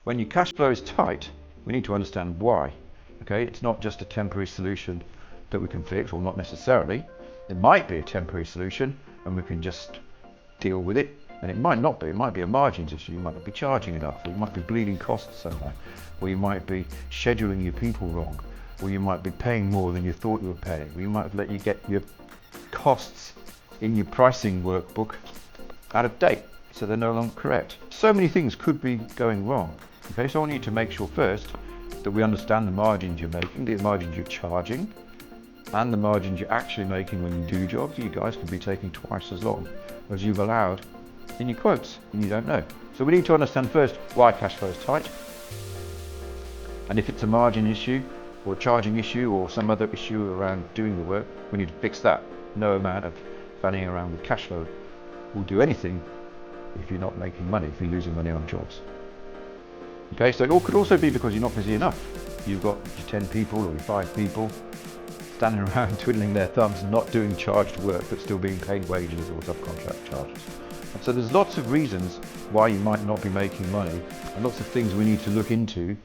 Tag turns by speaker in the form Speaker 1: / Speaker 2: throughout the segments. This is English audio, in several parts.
Speaker 1: When your cash flow is tight, we need to understand why. Okay, it's not just a temporary solution that we can fix, or not necessarily. It might be a temporary solution and we can just deal with it, and it might not be. It might be a margins issue. You might not be charging enough, or you might be bleeding costs somewhere, or you might be scheduling your people wrong, or you might be paying more than you thought you were paying, or you might have let you get your costs in your pricing workbook out of date, so they're no longer correct. So many things could be going wrong. Okay, so I want you to make sure first that we understand the margins you're making, the margins you're charging, and the margins you're actually making when you do jobs. You guys could be taking twice as long as you've allowed in your quotes, and you don't know. So we need to understand first why cash flow is tight, and if it's a margin issue or a charging issue or some other issue around doing the work, we need to fix that. No amount of fanning around with cash flow will do anything if you're not making money, if you're losing money on jobs. Okay, so it could also be because you're not busy enough. You've got your 10 people or your 5 people standing around twiddling their thumbs and not doing charged work but still being paid wages or subcontract charges. And so there's lots of reasons why you might not be making money, and lots of things we need to look into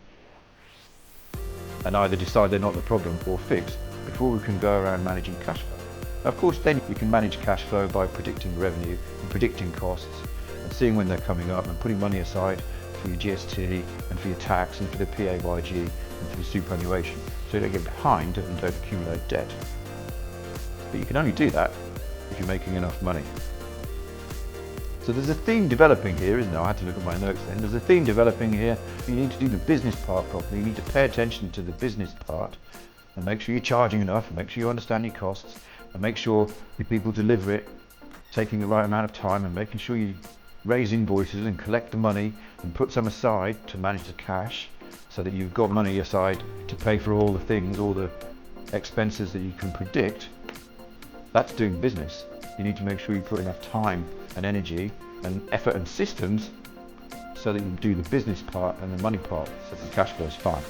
Speaker 1: and either decide they're not the problem or fix before we can go around managing cash flow. Now, of course, then you can manage cash flow by predicting revenue and predicting costs and seeing when they're coming up and putting money aside for your GST and for your tax and for the PAYG and for the superannuation, so you don't get behind and don't accumulate debt. But you can only do that if you're making enough money. So there's a theme developing here, isn't there? I had to look at my notes then. There's a theme developing here. You need to do the business part properly. You need to pay attention to the business part and make sure you're charging enough, and make sure you understand your costs, and make sure your people deliver it, taking the right amount of time, and making sure you raise invoices and collect the money and put some aside to manage the cash, so that you've got money aside to pay for all the things, all the expenses that you can predict. That's doing business. You need to make sure you put enough time and energy and effort and systems so that you do the business part and the money part, so the cash flow is fine.